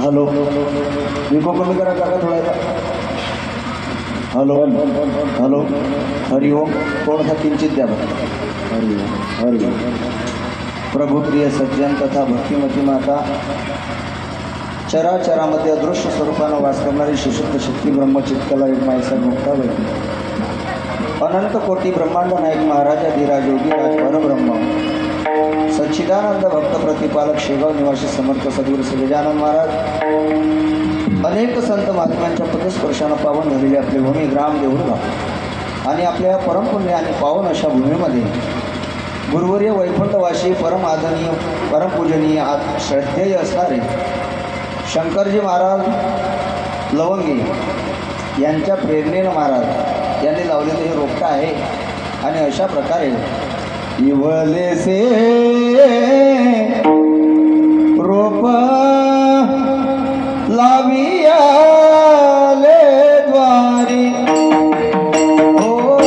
Hello विको कमी करा काका थोड़ा हॅलो हॅलो हरि ओम थोडासा किंचित द्या हरि ओम हरि ओम प्रभु प्रिय सज्जन तथा भक्तिमती माता चराचरामध्ये अदृश्य स्वरूपानं वास करणारी शिशुद्ध शक्ती ब्रह्मचित्कला एक मायसा मुक्ताबाई अनंत कोटी ब्रह्मांड नायक महाराजा धीराज योगीराज परब्रह्म सच्चिदानंद भक्त प्रतिपालक शेगाव निवासी समर्थ सद्गुरू श्री गजानन महाराज अनेक संत महात्म्यांच्या पदस्पर्शानं पावन झालेली आपली भूमी ग्राम देऊळगाव आणि आपल्या परमपुण्य आणि पावन अशा भूमीमध्ये गुरुवर्य वैकुंठवासी परम आदरणीय परमपूजनीय श्रद्धेय असणारे शंकरजी महाराज लवंगी यांच्या प्रेरणेनं महाराज यांनी लावलेलं हे रोपटं आहे आणि अशा प्रकारे इवलेसे रोप लावियाले द्वारी Oh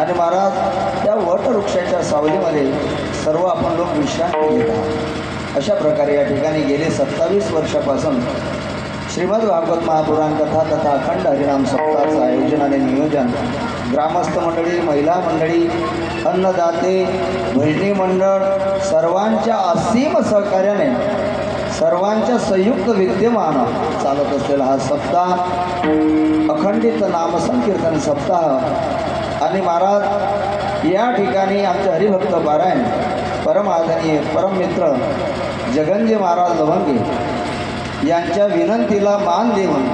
आणि महाराज त्या वटवृक्षाच्या सावलीमध्ये सर्व आपण लोक विश्रांती घेत आहात। अशा प्रकारे या ठिकाणी गेले 27 वर्षापासून श्रीमद भागवत महापुराण कथा तथा अखंड हरिनाम सप्ताहाचं आयोजन आणि नियोजन ग्रामस्थ मंडळी, महिला मंडळी, अन्नदाते, भजनी मंडळ सर्वांच्या असीम सहकार्याने, सर्वांच्या संयुक्त विद्यमान चालत असलेला हा सप्ताह, अखंडित नामसंकीर्तन सप्ताह। आणि महाराज या ठिकाणी आमचे हरिभक्त पारायण परम आदरणीय परममित्र जगनजी महाराज लवंगे यांच्या विनंतीला मान देऊन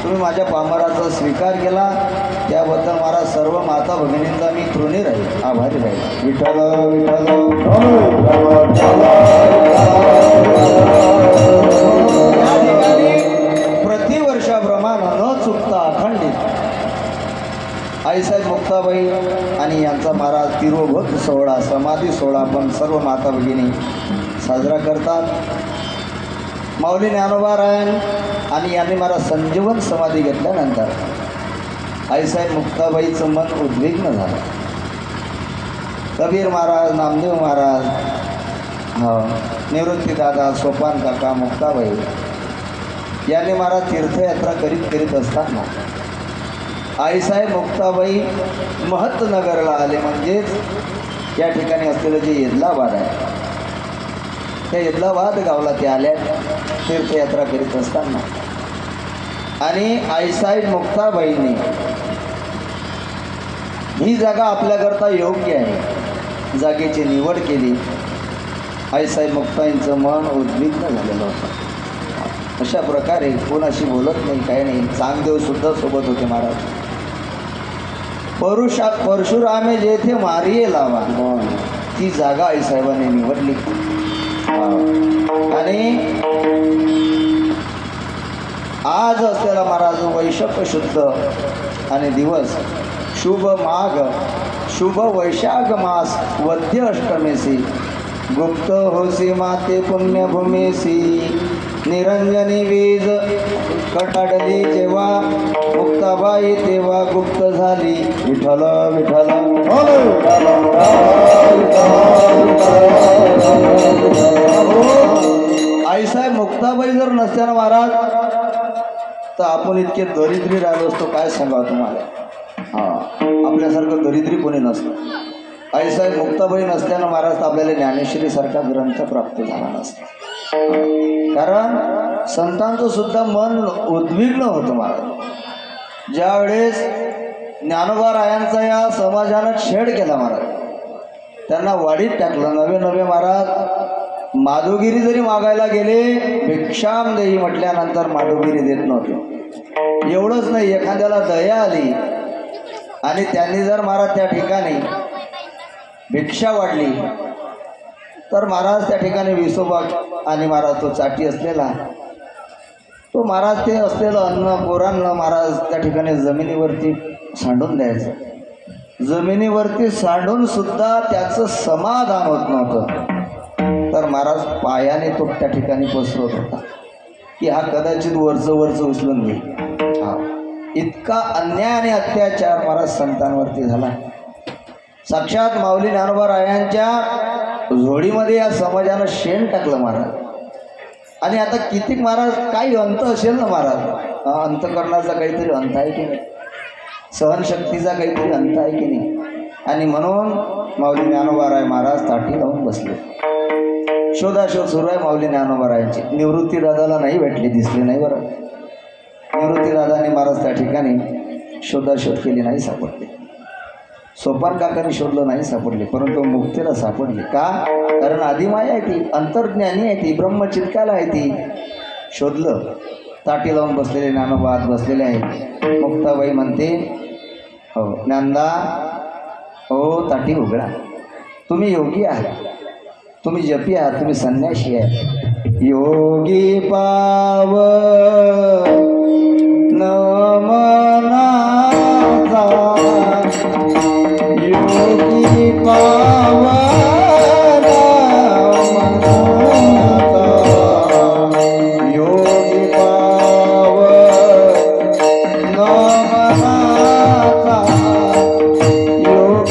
तुम्ही माझ्या पामराचा स्वीकार केला, त्याबद्दल महाराज सर्व माता भगिनींचा मी ऋणी राहील, आभारी राहील। विठ्ठल या ठिकाणी प्रतिवर्षाप्रमाणे न चुकता अखंडित आईसाहेब मुक्ताबाई आणि यांचा महाराज तिरोभोग सोहळा, समाधी सोहळा आपण सर्व माता भगिनी साजरा करतात। माऊली ज्ञानोबा रायन आणि यांनी मला संजीवन समाधी घेतल्यानंतर आईसाहेब मुक्ताबाईचं मन उद्विग्न झालं। कबीर महाराज, नामदेव महाराज, निवृत्ती दादा, सोपान काका, मुक्ताबाई यांनी मला तीर्थयात्रा करीत असताना आईसाहेब मुक्ताबाई महत्नगरला आले, म्हणजेच या ठिकाणी असलेलं जे येदलाबाद आहे त्या येदलाबाद गावाला ते आल्या तीर्थयात्रा करीत असताना। आणि आईसाहेब मुक्ताबाईंनी ही जागा आपल्याकरता योग्य आहे जागेची निवड केली। आईसाहेब मुक्ताबाईंचं मन उद्विग्न झालेलं होतं। अशा प्रकारे कोणाशी बोलत नाही, काही नाही। चांगदेव सुद्धा सोबत होते महाराज। परशुरामे जेथे मारिये लावा ती जागा आईसाहेबांनी निवडली। आणि आज असलेला महाराज वैशाख शुद्ध आणि दिवस शुभ माघ, शुभ वैशाख मास, वद्य अष्टमेसी, गुप्त होसी माते पुण्यभूमेसी, निरंजनी वीज कटाडली जेव्हा, मुक्ताबाई तेव्हा गुप्त झाली। विठ्ठल विठ्ठल आईसाहेब मुक्ताबाई जर नसत्यानं महाराज तर आपण इतके दरिद्री राहिलो असतो, काय सांगावं तुम्हाला। आपल्यासारखं दरिद्री कोणी नसतं। आईसाहेब मुक्ताबाई नसत्यानं महाराज आपल्याला ज्ञानेश्वरीसारखा ग्रंथ प्राप्त झाला नसता। कारण संतांचं सुद्धा मन उद्विग्न होतं महाराज। ज्यावेळेस ज्ञानोबा रायांचा या समाजानं छेड केला महाराज, त्यांना वाडीत टाकलं। नवे महाराज माधुगिरी जरी मागायला गेले, भिक्षाम देई म्हटल्यानंतर माधुगिरी देत नव्हते। एवढंच नाही, एखाद्याला दया आली आणि त्यांनी जर महाराज त्या ठिकाणी भिक्षा वाढली तर महाराज त्या ठिकाणी विसोबा आणि महाराज तो चाटी असलेला तो महाराज ते असलेलं अन्न पोरांना महाराज त्या ठिकाणी जमिनीवरती सांडून द्यायचं। जमिनीवरती सांडून सुद्धा त्याचं समाधान होत नव्हतं, तर महाराज पायाने तो त्या ठिकाणी पसरत होता की हा कदाचित वरचं उचलून घेईल। इतका अन्याय आणि अत्याचार महाराज संतांवरती झाला। साक्षात माऊली ज्ञानोबा रायांच्या झोडीमध्ये या समाजानं शेण टाकलं महाराज। आणि आता किती महाराज काही अंत असेल ना महाराज, अंतकरणाचा काहीतरी अंत आहे की नाही, सहनशक्तीचा काहीतरी अंत आहे की नाही। आणि म्हणून माऊली ज्ञानोबा राय महाराज ताठी लावून बसले। शोधाशोध सुरू आहे माऊली ज्ञानोबा रायांची। निवृत्ती दादाला नाही भेटली, दिसली नाही बरं। निवृत्ती दादाने महाराज त्या ठिकाणी शोधाशोध केली, नाही सापडले। सोपान काकांनी शोधलं, नाही सापडले, परंतु मुक्तीला सापडली। का? कारण आदिमाया आहे ती, अंतर्ज्ञानी आहे ती, ब्रह्मचित्काला आहे ती। शोधलं, ताटी लावून बसलेले ज्ञानोबा आत बसलेले आहे। मुक्ताबाई म्हणते, हो ज्ञानदा, हो ताटी उघडा, तुम्ही योगी आहात, तुम्ही जपी आहात, तुम्ही संन्याशी आहे। योगी पाव नमनाचा, योगी पाव योगी पाव नमनाचा, योगी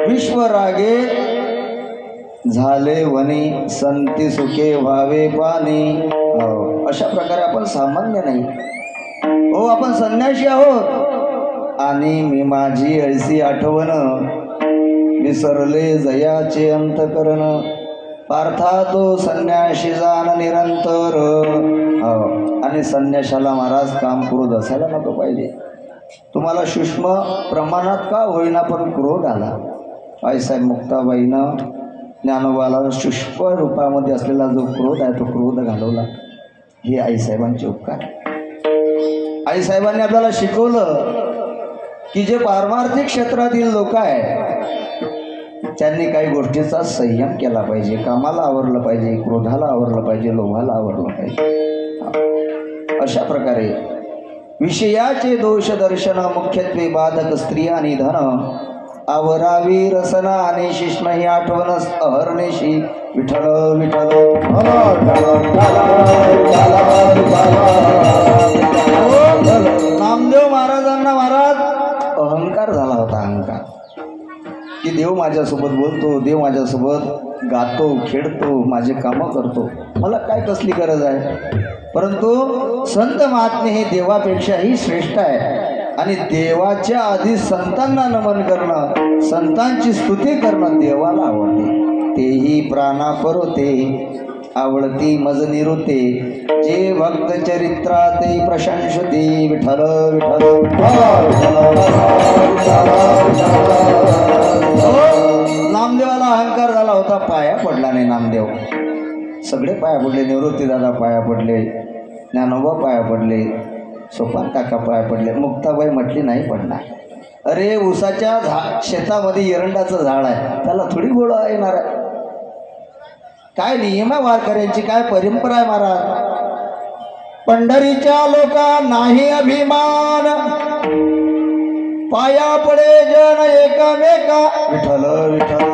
विश्वरागे झाले वनी संती सुखे व्हावे पाणी. अशा प्रकारे आपण सामान्य नाही हो, आपण संन्यासी आहोत. आणि मी माझी ऐसी आठवण विसरले जयाचे अंतकरण. पार्था तो संन्याशी जाण निरंतर. आणि संन्याशाला महाराज काम क्रोध असायला नको पाहिजे. तुम्हाला सूक्ष्म प्रमाणात का होईना पण क्रोध आला. आईसाहेब मुक्ताबाईनं ज्ञानोबाला सूक्ष्म रूपामध्ये असलेला जो क्रोध आहे तो क्रोध घालवला. हे आईसाहेबांचे उपकार. आईसाहेबांनी आपल्याला शिकवलं की जे पारमार्थिक क्षेत्रातील लोक आहेत त्यांनी काही गोष्टीचा संयम केला पाहिजे. कामाला आवरलं पाहिजे, क्रोधाला आवरलं पाहिजे, लोभाला आवरलं पाहिजे. अशा प्रकारे विषयाचे दोष दर्शन मुख्यत्वे बाधक स्त्री आणि धन आवरावी रसना आणि शिष्ण ही आठवणस अहर्निशी. विठ्ठल विठ्ठल. नामदेव महाराजांना महाराज अहंकार झाला होता. अहंकार की देव माझ्यासोबत बोलतो, देव माझ्यासोबत गातो, खेळतो, माझे कामं करतो, मला काय कसली गरज आहे. परंतु संत महात्मे हे देवापेक्षाही श्रेष्ठ आहे. आणि देवाच्या आधी संतांना नमन करणं, संतांची स्तुती करणं देवाला आवडते. तेही प्राणा परोते आवडती मज निरुते. जे भक्त चरित्रा ते प्रशंसते. विठ्ठल विठ्ठल. नामदेवाला अहंकार झाला होता, पाया पडला नाही नामदेव. सगळे पाया पडले. निवृत्ती दादा पाया पडले, ज्ञानोबा पाया पडले, सोपान काका पाया पडले. मुक्ताबाई म्हटली नाही पडणार. अरे उसाच्या शेतामध्ये एरंडाचं झाड आहे, त्याला थोडी गोळ येणार आहे. काय नियम आहे वारकऱ्यांची, काय परंपरा आहे महाराज. पंढरीच्या लोका नाही अभिमान, पाया पडे जन एकामेका. विठ्ठल विठ्ठल.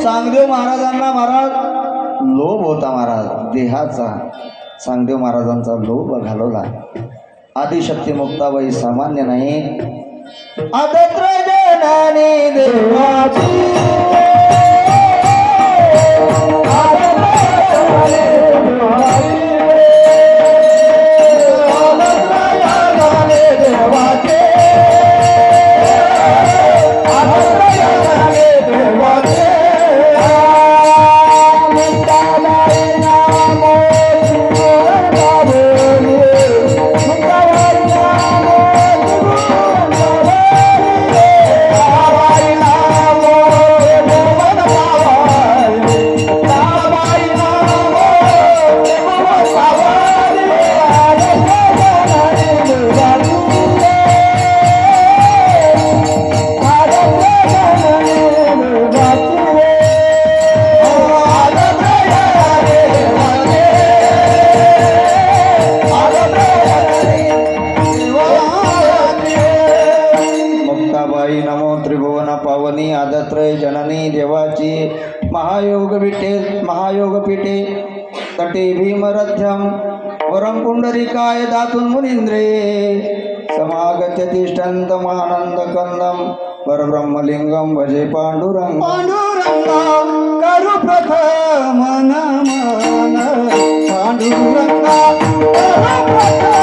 चांगदेव महाराजांना महाराज लोभ होता महाराज देहाचा. चांगदेव महाराजांचा लोभ घालवला. आदिशक्ती मुक्ताबाई सामान्य नाही. आदत्र जनाने देवाची. तटे भीमरथ्यम वरम पुंडरीकाय दातुन मुनींद्रे समागत्य तिष्ठन्त मानंद कंदम परब्रह्मलिंगम भजे पांडुरंग. पांडुरंग करू प्रथम नमन. पांडुरंग करू प्रथम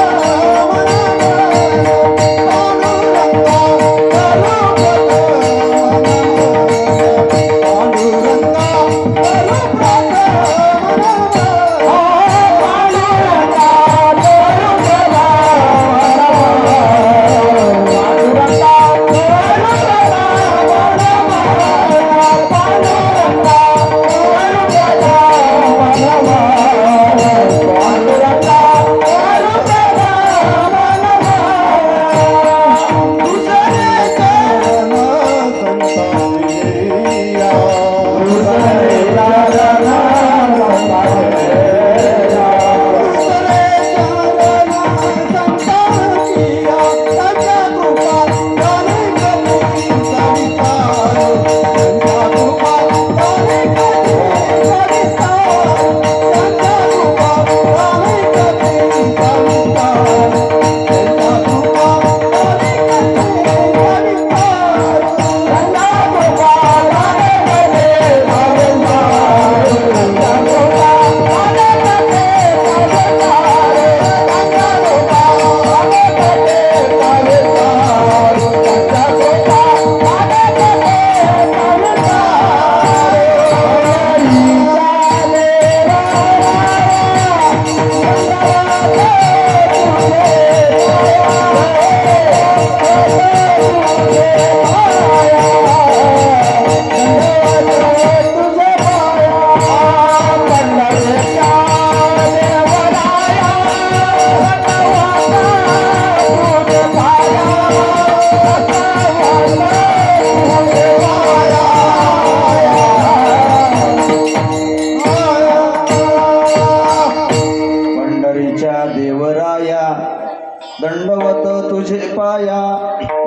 शिवाया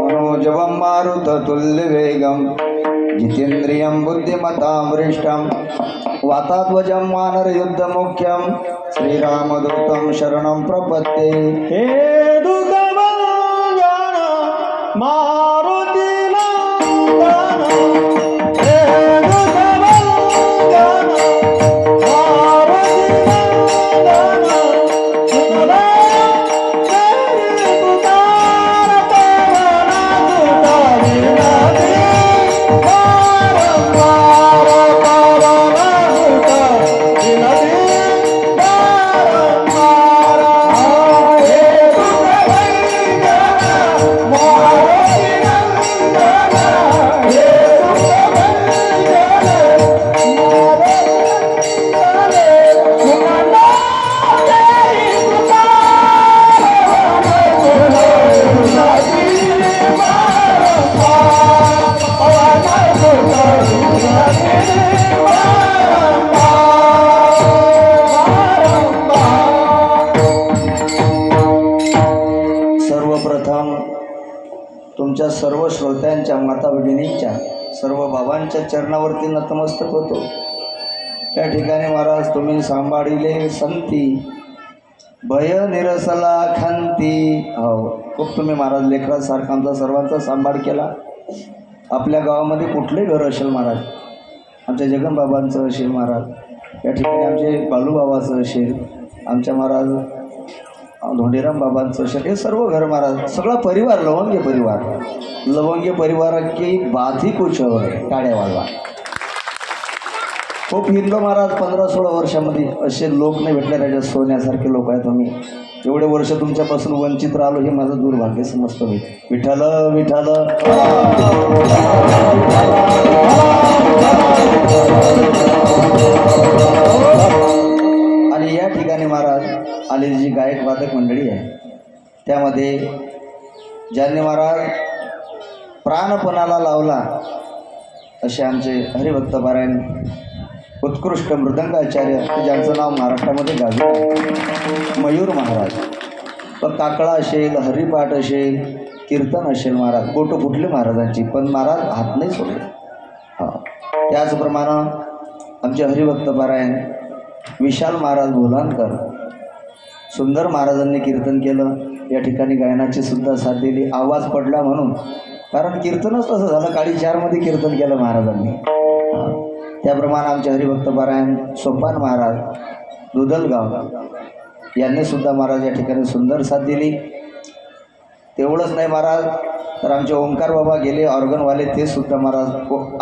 मनोजवं मारुततुल्यवेगं जितेन्द्रियं बुद्धिमतां वरिष्ठं वातात्मजं वानरयुद्धमुख्यं श्रीरामदूतं शरणं प्रपद्ये। हे दुर्गमन मारुती नंदन, हे दुर्गमन मारुती नंदन, सुनला तेरी पुकार पवना सुता विनती, वारंवार पवना सुता विनती, वारंवार हे दुर्गमन मारुती नंदन, हे सर्वप्रथम तुमच्या सर्व श्रोत्यांच्या माता भगिनींच्या सर्व बाबांच्या चरणावरती नतमस्तक होतो। त्या ठिकाणी महाराज तुम्ही सांभाळिले संती भय निरसला खंती। हो, खूप तुम्ही महाराज लेकरासारखा आमचा सर्वांचा सांभाळ केला। आपल्या गावामध्ये कुठले घर असेल महाराज, आमच्या जगनबाबांचं असेल महाराज, या ठिकाणी आमचे बालूबाबाचं असेल, आमच्या महाराज धोंडीराम बाबांचं असेल, हे सर्व घर महाराज सगळा परिवार लवंगी परिवार की बात ही कुछ है। टाळ्या वाजवा। खूप हिंदू महाराज 15-16 वर्षामध्ये असे लोक नाही भेटले राजा, सोन्यासारखे लोक आहेत तुम्ही। एवढे वर्ष तुमच्यापासून वंचित राहिलो हे माझं दुर्भाग्य समजतो मी। विठ्ठल विठ्ठल आणि या ठिकाणी महाराज आलेली जी गायक वादक मंडळी आहे त्यामध्ये ज्यांनी महाराज प्राणपणाला लावला असे आमचे हरिभक्त पारायण उत्कृष्ट मृदंगाचार्य ज्यांचं नाव महाराष्ट्रामध्ये गाजलं आहे, मयूर महाराज। पण काकळा असेल, हरिपाठ असेल, कीर्तन असेल महाराज, बोटं फुटले महाराजांची पण महाराज हात नाही सोडले। हां, त्याचप्रमाणे आमचे हरिभक्त पारायण विशाल महाराज बोलानकर, सुंदर महाराजांनी कीर्तन केलं। या ठिकाणी गायनाची सुद्धा साथ दिली, आवाज पडला म्हणून, कारण कीर्तनच तसं झालं, काळी 4मध्ये कीर्तन केलं महाराजांनी। त्याप्रमाणे आमचे हरिभक्त पारायण सोपान महाराज दुधलगाव यांनी सुद्धा महाराज या ठिकाणी सुंदर साथ दिली। तेवढंच नाही महाराज, तर आमचे ओंकार बाबा गेले ऑर्गनवाले, ते सुद्धा महाराज,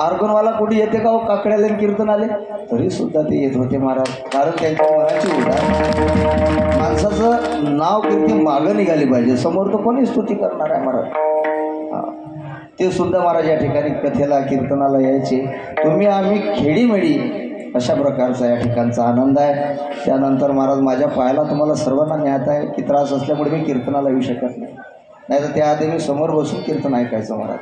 ऑर्गनवाला कुठे येते का हो, काकड्याला कीर्तन आले तरी सुद्धा ते येत होते महाराज, कारण त्यांच्या मनाची उडाण। माणसाचं नाव कीर्ती मागं निघाली पाहिजे, समोर तर कोणी स्तुती करणार आहे महाराज। ते सुद्धा महाराज या ठिकाणी कथेला कीर्तनाला यायचे। तुम्ही आम्ही खेडीमेडी अशा प्रकारचा या ठिकाणचा आनंद आहे। त्यानंतर महाराज माझ्या पायाला तुम्हाला सर्वांना ज्ञात आहे की त्रास असल्यामुळे मी कीर्तनाला येऊ शकत नाही, नाहीतर त्याआधी मी समोर बसून कीर्तन ऐकायचं महाराज।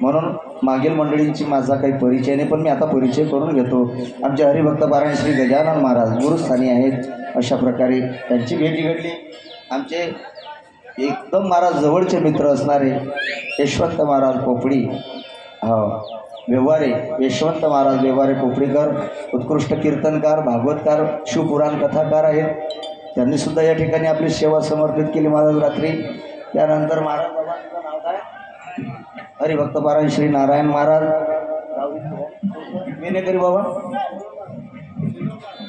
म्हणून मागील मंडळींची माझा काही परिचय नाही, पण मी आता परिचय करून घेतो। आमचे हरिभक्त पारायण श्री गजानन महाराज गुरुस्थानी आहेत, अशा प्रकारे त्यांची भेटी घडली। आमचे एकदम महाराज जवळचे मित्र असणारे यशवंत महाराज पोपडी, हो व्यवहारे, यशवंत महाराज व्यवहारे पोपडीकर उत्कृष्ट कीर्तनकार, भागवतकार, शिवपुराण कथाकार आहेत। त्यांनी सुद्धा या ठिकाणी आपली सेवा समर्पित केली महाराज रात्री। त्यानंतर महाराज बाबांचं नाव काय, हरिभक्त पारायण श्री नारायण महाराज विनेकरी बाबा,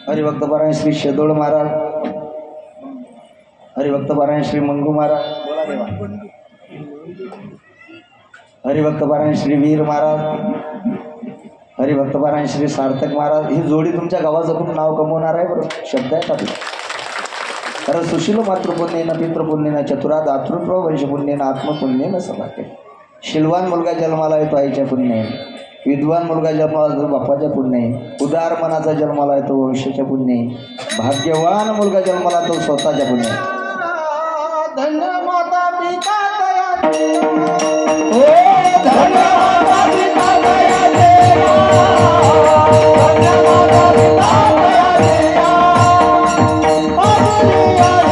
हरिभक्त पारायण श्री शेदोळ महाराज, हरिभक्त पारायण श्री मंगू महाराज, बोला देवा, हरिभक्त पारायण श्री वीर महाराज, हरिभक्त पारायण श्री सार्थक महाराज। ही जोडी तुमच्या गावाचं खूप नाव कमवणार आहे बरं, शब्द आहेत आपले। कारण सुशील मातृपुण्येन पितृपुण्येन चतुरा दातृत्व वंशपुण्येन आत्मपुण्येन सभाके। शीलवान मुलगा जन्माला येतो आईच्या पुण्याने, विद्वान मुलगा जन्माला येतो बापाच्या पुण्याने, उदार मनाचा जन्माला येतो वंशाच्या पुण्याने, भाग्यवान मुलगा जन्माला येतो स्वतःच्या पुण्याने। धन्य माता पिता दया, ओ धन्य माता पिता दया देवा, धन्य माता पिता दया देवा, मातुली आई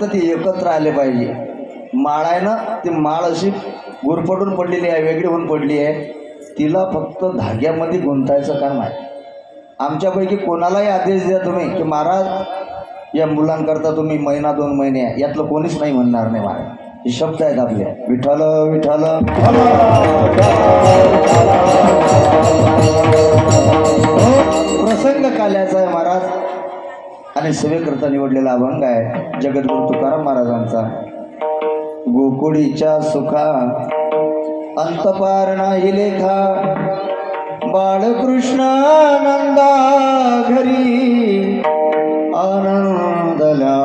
फक्त ती एकत्र आले पाहिजे. माळ आहे ना, ती माळ अशी गुरफटून पडलेली आहे, वेगळी होऊन पडली आहे. तिला फक्त धाग्यामध्ये गुंतायचं काम आहे. आमच्यापैकी कोणालाही आदेश द्या तुम्ही की महाराज या मुलांकरता तुम्ही महिना 2 महिने यातलं कोणीच नाही म्हणणार नाही महाराज. हे शब्द आहेत आपले. विठ्ठल विठ्ठल प्रसंग काल्याचा आहे महाराज. आणि सेवेकरता निवडलेला अभंग आहे जगद्गुरु तुकाराम महाराजांचा. गोकुळीच्या सुखा अंतपार नाही लेखा, बाळकृष्ण नंदा घरी आनंदला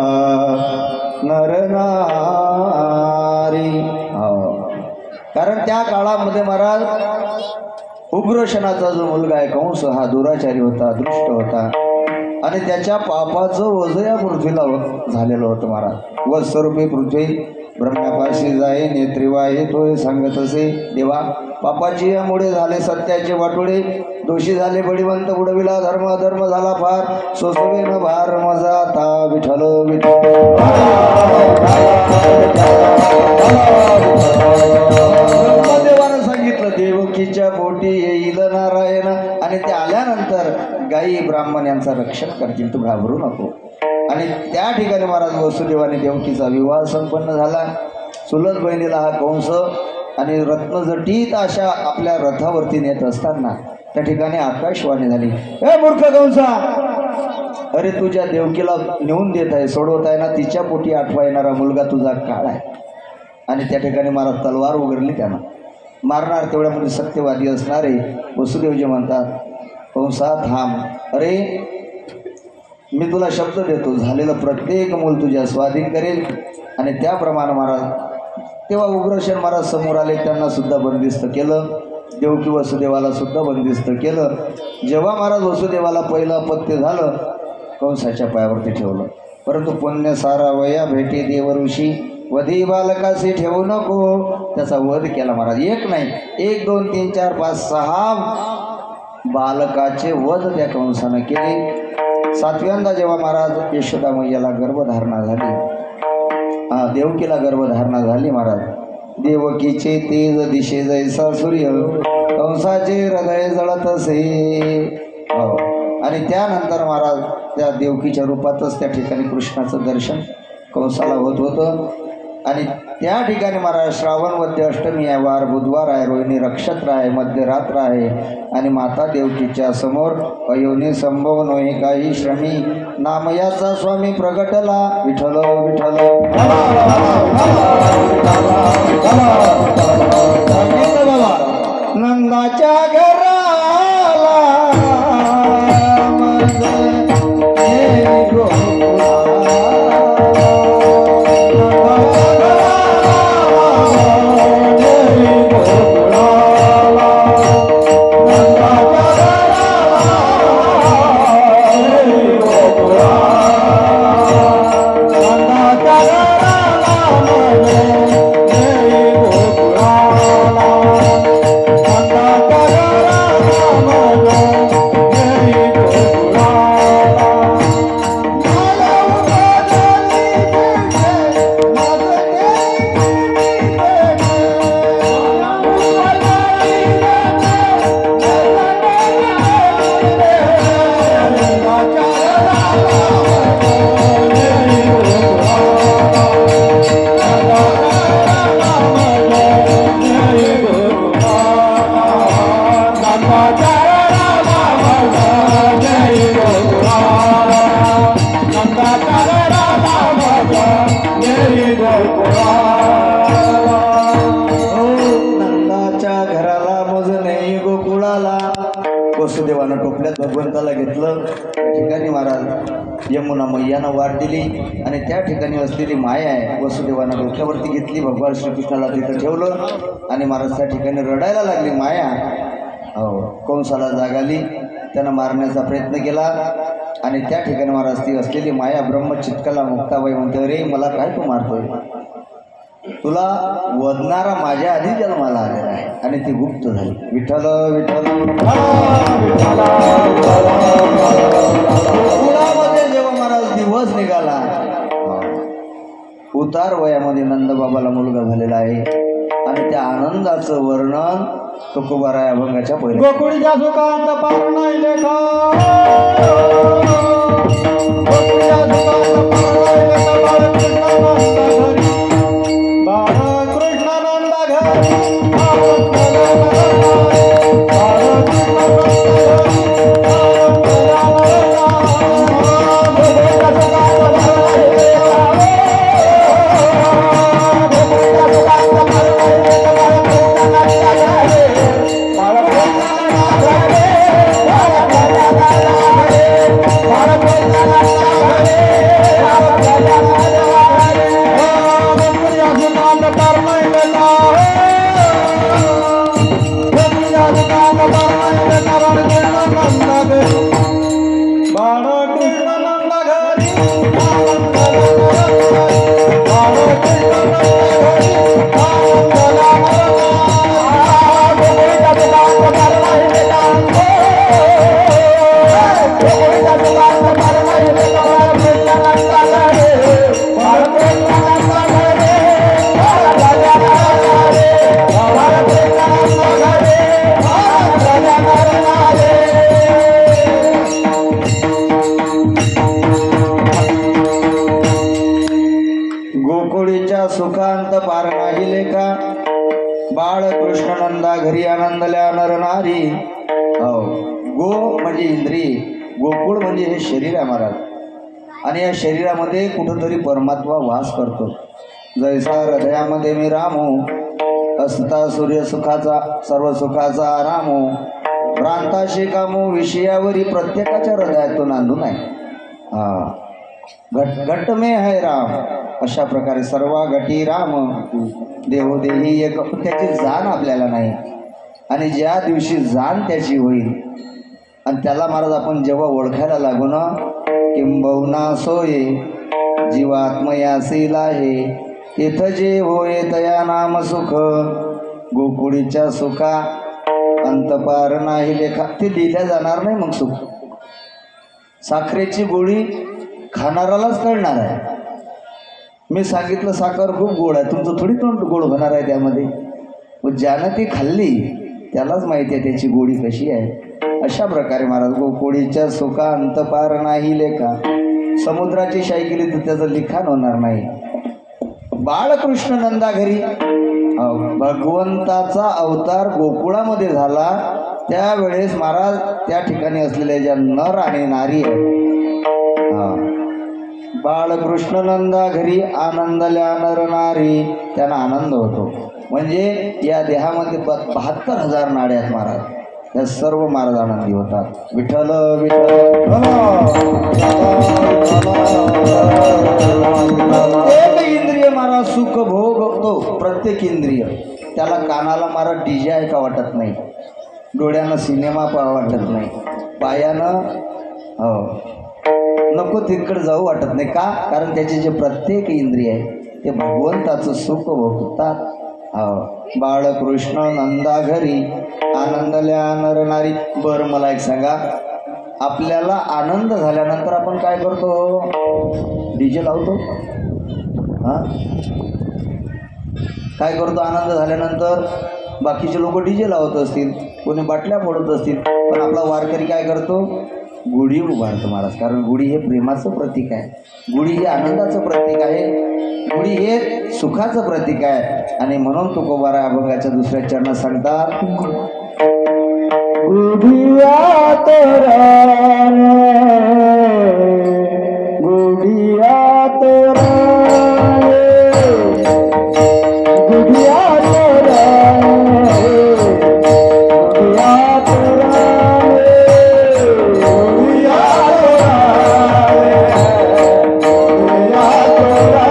नरनारी. कारण त्या काळामध्ये महाराज उग्रशनाचा जो मुलगा आहे कंस हा दुराचारी होता, दुष्ट होता आणि त्याच्या पापाचं ओझं या पृथ्वीला झालेलं होतं महाराज. वत्सरूपी पृथ्वी ब्रह्म्यापाशी जाई नेत्रीवाहे तोय सांगत असे देवा पापाची यामुळे झाले सत्याचे वाटोळे, दोषी झाले बळीवंत बुडविला धर्म, धर्म झाला फार सोसवेन भार मजा आता. विठ्ठल विठ्ठल ब्रह्मदेवानं सांगितलं देवकीच्या पोटी येईल नारायण आणि ते आल्यानंतर गायी ब्राह्मण यांचं रक्षण करतील, तू घाबरू नको. आणि त्या ठिकाणी महाराज वसुदेवाने देवकीचा विवाह संपन्न झाला. चुलत बहिणीला हा कंस आणि रत्नजटीत अशा आपल्या रथावरती नेत असताना त्या ठिकाणी आकाशवाणी झाली. ए मूर्ख कंसा, अरे तुझ्या देवकीला नेऊन देत आहे, सोडवत आहे ना, तिच्या पोटी आठवा येणारा मुलगा तुझा काळ आहे. आणि त्या ठिकाणी महाराज तलवार उघडली त्यानं मारणार. तेवढ्यामध्ये सत्यवादी असणारे वसुदेवजी म्हणतात कंसा थांब, अरे मी तुला शब्द देतो झालेलं प्रत्येक मूल तुझ्या स्वाधीन करेल. आणि त्याप्रमाणे महाराज तेव्हा उग्रसेन महाराज समोर आले, त्यांना सुद्धा बंदिस्त केलं. देवकी वसुदेवाला सुद्धा बंदिस्त केलं. जेव्हा महाराज वसुदेवाला पहिलं अपत्य झालं कंसाच्या पायावरती ठेवलं. परंतु पुण्य सारा वया भेटी देव ऋषी वधी बालकाशी ठेवू नको, त्याचा वध केला महाराज. एक नाही, 1 2 3 4 5 6 बालकाचे वध त्या कंसानं केले. 7व्यांदा जेव्हा महाराज यशोदा मैयाला गर्भधारणा झाली, देवकीला गर्भधारणा झाली महाराज, देवकीचे तेज दिशे जैसा सूर्य कंसाचे हृदय जळत असे. आणि त्यानंतर महाराज त्या देवकीच्या रूपातच त्या ठिकाणी कृष्णाचं दर्शन कंसाला होत होतं. आणि त्या ठिकाणी महाराज श्रावण वद्य अष्टमी आहे, वार बुधवार आहे, रोहिणी नक्षत्र आहे, मध्यरात्र आहे. आणि माता देवकीच्या समोर अयोनी संभव नोहे काही श्रमी नामयाचा स्वामी प्रगटला. विठ्ठल विठ्ठल नंदाच्या घराला वसुदेवानं टोपल्यात भगवंताला घेतलं. त्या ठिकाणी महाराज यमुना मैयानं वाट दिली आणि त्या ठिकाणी असलेली माया आहे वसुदेवानं डोक्यावरती घेतली, भगवान श्रीकृष्णाला तिथं ठेवलं आणि महाराज त्या ठिकाणी रडायला लागली माया. हो, कंसाला जाग आली, त्यानं मारण्याचा प्रयत्न केला आणि त्या ठिकाणी महाराज ती असलेली माया ब्रह्मचित्काला मुक्ताबाई म्हणते, अरे मला काय तू मारतोय, तुला वदनारा माझ्या आधी जन्माला आलेला आहे. आणि ती गुप्त झाली. विठ्ठल विठ्ठल पुण्यामध्ये जेव्हा महाराज दिवस निघाला उतार वयामध्ये नंदबाबाला मुलगा झालेला आहे आणि त्या आनंदाचं वर्णन तुकोबाराय अभंगाच्या पहिले. गोकुळीच्या सुखांत पार नाही लेखा, गोकुळीच्या सुखांत पार नाही लेखा, बाळकृष्णानंद घरी, गोकुळीच्या सुखांत पार नाही लेखा, बाळ कृष्णनंदा घरी आनंदल्या नर नारी. हो, गो म्हणजे इंद्रिय, गोकुळ म्हणजे हे शरीर आहे महाराज. आणि या शरीरामध्ये कुठंतरी परमात्मा वास करतो. जैसा हृदयामध्ये मी रामो, असता सूर्य सुखाचा सर्व सुखाचा रामो, भ्रांताशी कामो विषयावरी प्रत्येकाच्या हृदयातून नांदून आहे. हा, घट में है राम, अशा प्रकारे सर्व घटी राम, देहोदेही एक. त्याची जाण आपल्याला नाही. आणि ज्या दिवशी जाण त्याची होईल आणि त्याला महाराज आपण जेव्हा ओळखायला लागू ना, किंबहुना सोये जीवात्मयासील आहे, इथं जे होय तया नाम सुख, गोकुळीच्या सुखा अंतपार नाही लेखा. ते लिहिल्या जाणार नाही मग सुख. साखरेची गोळी खाणारालाच कळणार आहे. मी सांगितलं साखर खूप गोड आहे, तुमचं थोडी तोंड गोड होणार आहे त्यामध्ये. व ज्यानं ती खाल्ली त्यालाच माहिती आहे त्याची गोडी कशी आहे. अशा प्रकारे महाराज गोकुळीच्या सुखा अंतपार नाही लेखा. समुद्राची शाई केली तर त्याचं लिखाण होणार नाही. बाळकृष्ण नंदा घरी, भगवंताचा अवतार गोकुळामध्ये झाला त्यावेळेस महाराज त्या ठिकाणी असलेल्या ज्या नर आणि नारी आहे, बाळकृष्ण नंदा घरी आनंदल्या नर नारी, त्यांना आनंद होतो. म्हणजे या देहामध्ये 72,000 नाड्या आहेत महाराज, या सर्व महाराज आनंदी होतात. विठ्ठल विठ्ठल. प्रत्येक इंद्रिय महाराज सुख भोगतो, प्रत्येक इंद्रिय. त्याला कानाला महाराज डीजे ऐका वाटत नाही, डोळ्यानं सिनेमा पाहा वाटत नाही, पायानं नको तिकडे जाऊ वाटत नाही. का? कारण त्याचे जे प्रत्येक इंद्रिय आहे ते भगवंताचं सुख भोगतात. बाळकृष्ण नंदा घरी आनंदल्या नर नारी. बरं मला एक सांगा, आपल्याला आनंद झाल्यानंतर आपण काय करतो? डीजे लावतो. हां, काय करतो? आनंद झाल्यानंतर बाकीचे लोक डीजे लावत असतील, कोणी बाटल्या फोडत असतील, पण आपला वारकरी काय करतो? गुढी उभारतो महाराज. कारण गुढी हे प्रेमाचं प्रतीक आहे, गुढी हे आनंदाचं प्रतीक आहे, गुढी हे सुखाचं प्रतीक आहे. आणि म्हणून तुकोबाराय अभंगाच्या दुसऱ्या चरणात सांगतात, गुढिया तोरण, गुढिया तोरण, गुढिया तोरण, गुढिया तोरण, गुढिया तोरण,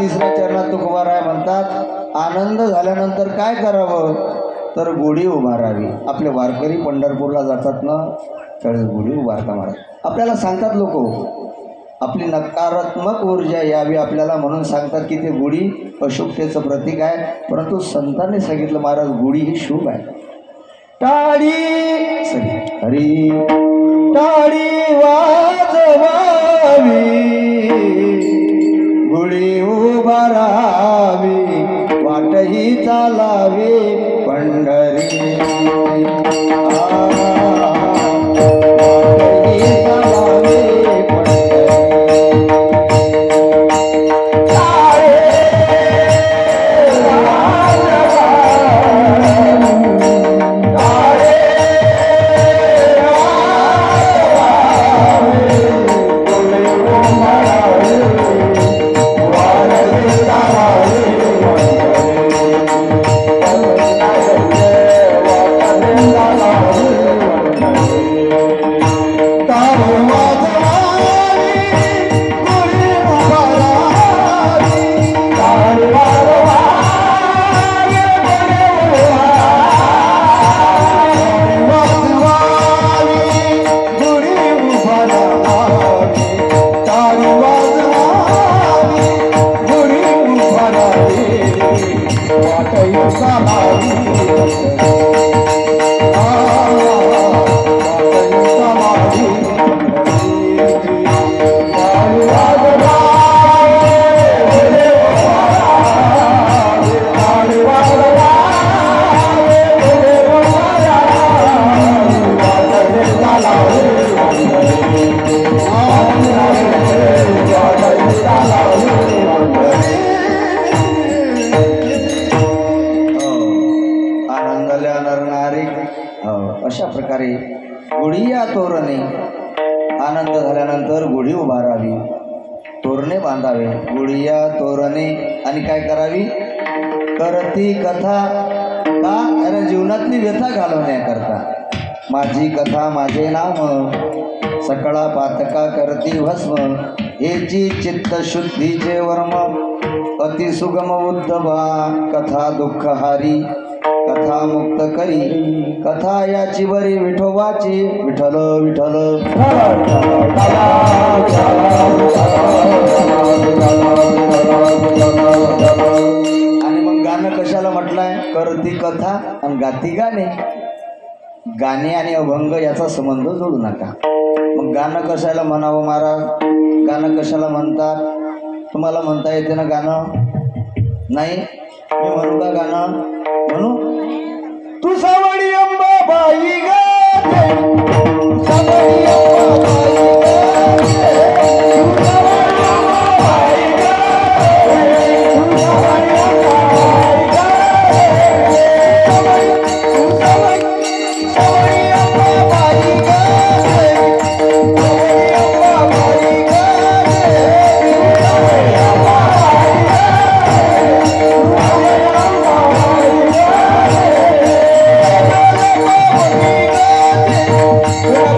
तिसऱ्या चरणात तुकोबाराय म्हणतात, आनंद झाल्यानंतर काय करावं तर गुढी उभारावी. आपले वारकरी पंढरपूरला जातात ना, त्यावेळेस गुढी उभारता महाराज आपल्याला सांगतात. लोक आपली नकारात्मक ऊर्जा यावी आपल्याला म्हणून सांगतात की ते गुढी अशुभतेचं प्रतीक आहे. परंतु संतांनी सांगितलं महाराज गुढी ही शुभ आहे. टाळी हरी टाळी वाजवावी, गुढी उभारावी, वाटही चालावी पंढरी. अशा प्रकारे गुढिया तोरणे, आनंद झाल्यानंतर गुढी उभारावी, तोरणे बांधावे. गुढिया तोरणे आणि काय करावी, करती कथा का, अरे जीवनातली व्यथा घालवण्याकरता. माझी कथा माझे नाम, सकळा पातका करती भस्म, हेची चित्तशुद्धीचे वर्म, अतिसुगम उद्धवा कथा दुःखहारी, कथा मुक्त करी, कथा याची बरी विठोबाची, विठ्ठल विठ्ठल. आणि मग गाणं कशाला म्हटलंय, करती कथा आणि गाती गाणे. गाणे आणि अभंग याचा संबंध जोडू नका. मग गाणं कशाला म्हणावं महाराज, गाणं कशाला म्हणतात, तुम्हाला म्हणता येते ना गाणं? नाही, मी म्हणू का गाणं? म्हणू, तू सावडी अंबाबाई ग, सावडी अंबाबाई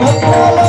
भक्ताला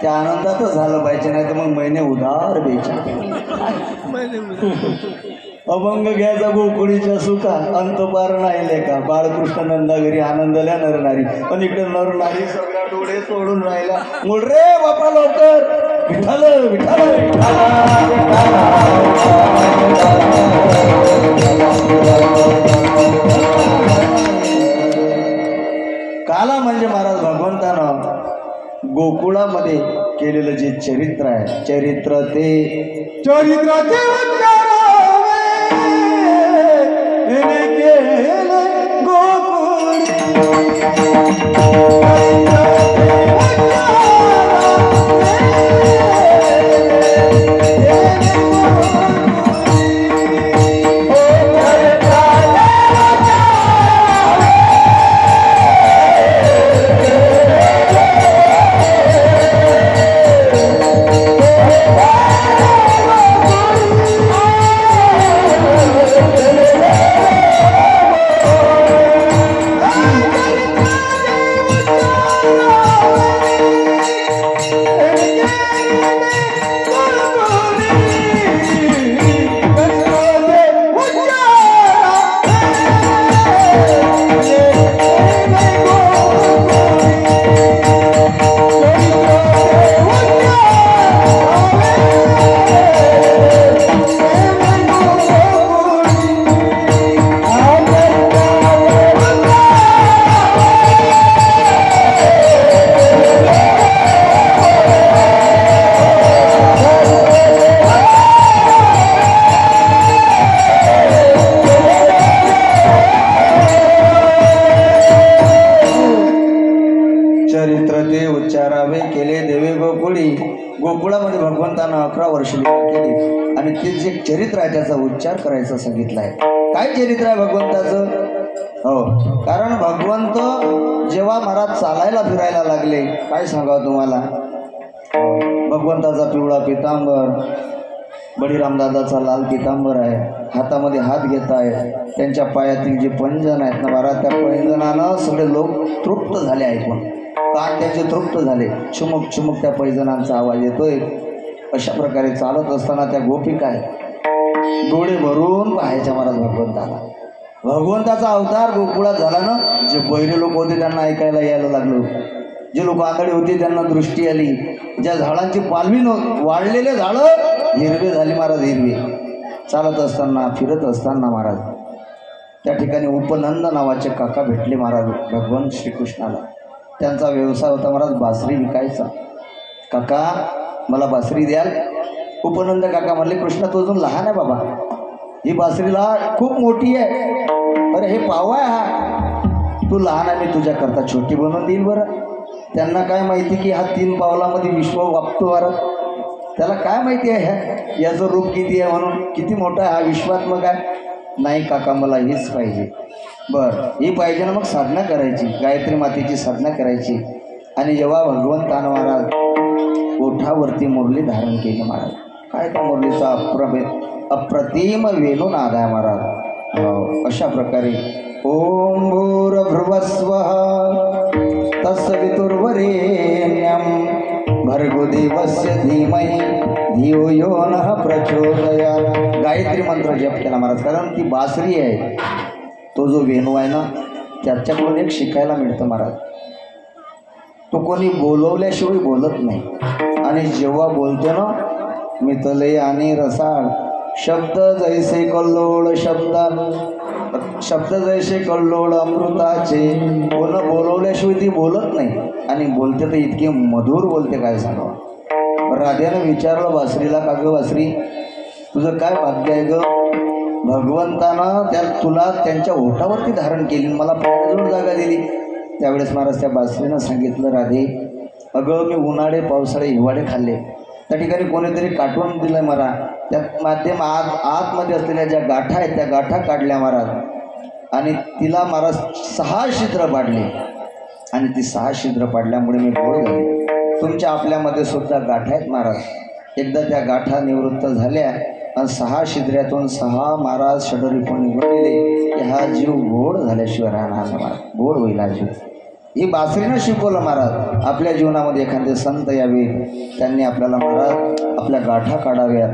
त्या आनंदातच झालं पाहिजे, नाही तर मग महिने उधार द्यायचे. अभंग घ्यायचा गोकुळीच्या सुखा अंत पार नाही लेखा. बाळकृष्ण नंदा घरी आनंदल्या नरनारी, पण इकडे नरनारी सगळ्या डोळे सोडून राहिला. मुळ रे बापा लवकर, विठाल विठाल काला म्हणजे महाराज भगवंतानं गोकुळामध्ये केलेलं जे चरित्र आहे, चरित्र ते उच्चारावे केले देवे गोकुळी. गोकुळामध्ये भगवंतानं 11 वर्ष लीला केली आणि ते जे चरित्र आहे त्याचा उच्चार करायचा सांगितलं आहे. काय चरित्र आहे भगवंताचं? हो, कारण भगवंत जेव्हा महाराज चालायला फिरायला लागले, काय सांगावं तुम्हाला, भगवंताचा पिवळा पितांबर, बळीरामदादाचा लाल पितांबर आहे, हातामध्ये हात घेत आहे, त्यांच्या पायातील जे पंजन आहेत ना महाराज, त्या पैंजनानं सगळे लोक तृप्त झाले ऐकून, कान त्याचे तृप्त झाले. चुमुक चुमुक त्या पैजनांचा आवाज येतोय. अशा प्रकारे चालत असताना त्या गोपिका डोळे भरून पाहायच्या महाराज भगवंताला. भगवंताचा अवतार गोकुळात झाला ना, जे बहिरे लोक होते त्यांना ऐकायला यायला लागलो, जे लोक आंधळे होते त्यांना दृष्टी आली, ज्या झाडांची पालवी वाढलेले झाडं हिरवे झाले महाराज, हिरवे. चालत असताना फिरत असताना महाराज त्या ठिकाणी उपनंद नावाचे काका भेटले महाराज भगवान श्रीकृष्णाला. त्यांचा व्यवसाय होता महाराज बासरी विकायचा. काका मला बासरी द्याल? उपनंद काका म्हणले, कृष्णा तो अजून लहान आहे बाबा, ही बासरीला खूप मोठी आहे. अरे हे पावा आहे हा, तू लहान आहे, मी तुझ्याकरता छोटी बनवून देईल बरं. त्यांना काय माहिती की हा 3 पावलामध्ये विश्व वापतो महाराज, त्याला काय माहिती आहे ह्या याचं रूप किती आहे म्हणून, किती मोठा आहे हा विश्वात्मक आहे. नाही काका मला हीच पाहिजे. बरं ही पाहिजे ना, मग साधना करायची, गायत्री मातेची साधना करायची. आणि जेव्हा भगवंतानं महाराज ओठावरती मुरली धारण केली महाराज, काय त्या मुरलीचा अप्रतिम वेणुनाद आहे महाराज. अशा प्रकारे ओम भूर्भुवस्वः तत्सवितुर्वरेण्यं भर्गो देवस्य धीमहि धियो यो नः प्रचोदयात्. गायत्री मंत्र जप केला महाराज, कारण ती बासरी आहे, तो जो वेणू आहे ना त्याच्याकडून एक शिकायला मिळतं महाराज. तो कोणी बोलवल्याशिवाय बोलत नाही, आणि जेव्हा बोलतो ना मितले आणि रसाळ शब्द जैसे कल्लोळ, शब्द जैसे कल्लोळ अमृताचे. कोण बोलवल्याशिवाय ती बोलत नाही, आणि बोलते तर इतके मधुर बोलते काय सांगावं. राधेनं विचारलं बासरीला, का गं बासरी तुझं काय भाग्य आहे ग, भगवंतानं तुला त्यांच्या ओठावरती धारण केली, मला पायाजवळ जागा दिली. त्यावेळेस महाराज त्या बासरीनं सांगितलं, राधे अगं मी उन्हाळे पावसाळे हिवाळे खाल्ले, त्या ठिकाणी कोणीतरी काटवून दिलं मला, त्या माध्यम आतमध्ये असलेल्या ज्या गाठा आहेत त्या गाठा काढल्या महाराज, आणि तिला महाराज 6 छिद्र पाडले, आणि ती 6 छिद्र पाडल्यामुळे मी गोड झाले. तुमच्या आपल्यामध्ये सुद्धा गाठा आहेत महाराज. एकदा त्या गाठा निवृत्त झाल्या आणि 6 छिद्र्यातून 6 महाराज षडरिपण निवडलेले की हा जीव गोड झाल्याशिवाय राहणार नाही महाराज, गोड होईल हा जीव. ही बासरीनं शिकवलं महाराज. आपल्या जीवनामध्ये एखादे संत यावे, त्यांनी आपल्याला महाराज आपल्या गाठा काढाव्यात,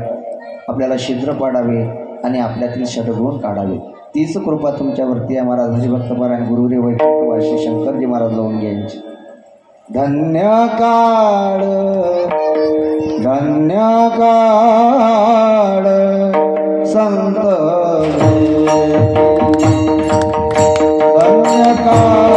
आपल्याला छिद्र पाडावे आणि आपल्यातील षडगुण काढावे. तीच कृपा तुमच्यावरती आहे महाराज. हरिभक्तपरायण गुरुदेव वैकुंठवासी शंकरजी महाराज लावून घ्यायचे. धन्य काळ धन्य काळ संत धन्य काळ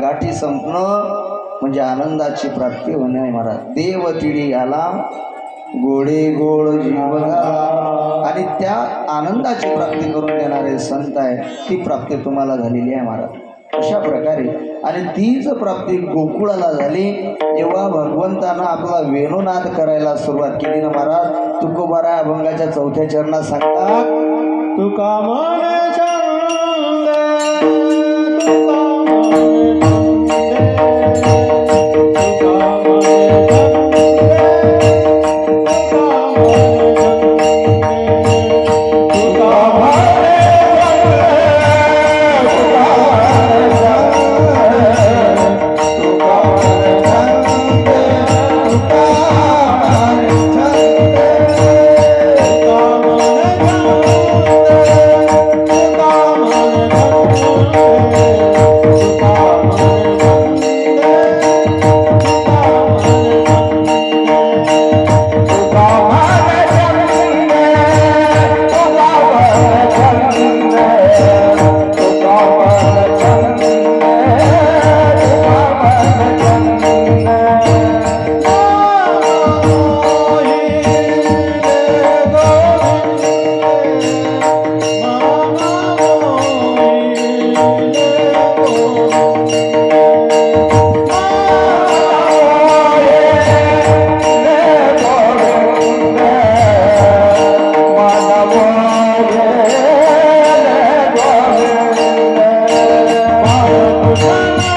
गाठी संपणं म्हणजे आनंदाची प्राप्ती होणे महाराज. देव तिडी आला गोडे गोड जीवन आणि त्या आनंदाची प्राप्ती करून देणारे संत आहे. ती प्राप्ती तुम्हाला झालेली आहे महाराज. अशा प्रकारे आणि तीच प्राप्ती गोकुळाला झाली जेव्हा भगवंतानं आपला वेणुनाद करायला सुरुवात केली ना महाराज. तुकोबारा अभंगाच्या 4थ्या चरणात सांगतात, तुका मन